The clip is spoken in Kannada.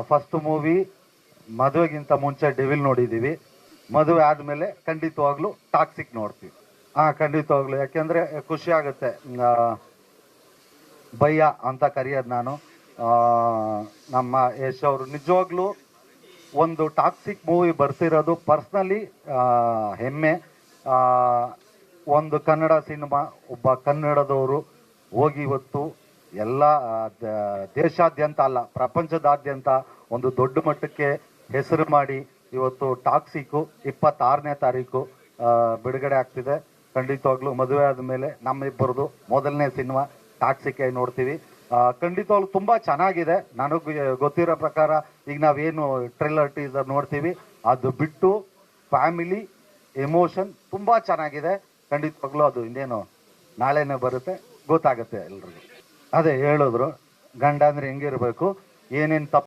ಫಸ್ಟ್ ಮೂವಿ ಮದುವೆಗಿಂತ ಮುಂಚೆ ಡೆವಿಲ್ ನೋಡಿದ್ದೀವಿ. ಮದುವೆ ಆದಮೇಲೆ ಖಂಡಿತವಾಗ್ಲೂ ಟಾಕ್ಸಿಕ್ ನೋಡ್ತೀವಿ. ಖಂಡಿತವಾಗ್ಲೂ, ಯಾಕೆಂದರೆ ಖುಷಿ ಆಗುತ್ತೆ. ಭಯ್ಯ ಅಂತ ಕರೆಯೋದು ನಾನು. ನಮ್ಮ ಯಶ್ ಅವರು ನಿಜವಾಗ್ಲೂ ಒಂದು ಟಾಕ್ಸಿಕ್ ಮೂವಿ ಬರ್ತಿರೋದು ಪರ್ಸ್ನಲಿ ಹೆಮ್ಮೆ. ಒಂದು ಕನ್ನಡ ಸಿನಿಮಾ, ಒಬ್ಬ ಕನ್ನಡದವರು ಹೋಗಿ ಇವತ್ತು ಎಲ್ಲ ದೇಶಾದ್ಯಂತ ಅಲ್ಲ, ಪ್ರಪಂಚದಾದ್ಯಂತ ಒಂದು ದೊಡ್ಡ ಮಟ್ಟಕ್ಕೆ ಹೆಸರು ಮಾಡಿ ಇವತ್ತು ಟಾಕ್ಸಿಕ್ಕು 26ನೇ ತಾರೀಕು ಬಿಡುಗಡೆ ಆಗ್ತಿದೆ. ಖಂಡಿತವಾಗ್ಲೂ ಮದುವೆ ಆದಮೇಲೆ ನಮ್ಮಿಬ್ಬರದು ಮೊದಲನೇ ಸಿನಿಮಾ ಟಾಕ್ಸಿಕ್ ಆಗಿ ನೋಡ್ತೀವಿ. ಖಂಡಿತವಾಗ್ಲೂ ತುಂಬ ಚೆನ್ನಾಗಿದೆ. ನನಗೆ ಗೊತ್ತಿರೋ ಪ್ರಕಾರ ಈಗ ನಾವೇನು ಟ್ರೇಲರ್ ಟೀಸರ್ ನೋಡ್ತೀವಿ, ಅದು ಬಿಟ್ಟು ಫ್ಯಾಮಿಲಿ ಎಮೋಷನ್ ತುಂಬ ಚೆನ್ನಾಗಿದೆ. ಖಂಡಿತವಾಗ್ಲೂ ಅದು ಇನ್ನೇನು ನಾಳೆನೇ ಬರುತ್ತೆ, ಗೊತ್ತಾಗುತ್ತೆ ಎಲ್ರಿಗೂ. ಅದೇ ಹೇಳಿದ್ರು, ಗಂಡ ಅಂದರೆ ಹೆಂಗಿರಬೇಕು, ಏನೇನು ತಪ್ಪು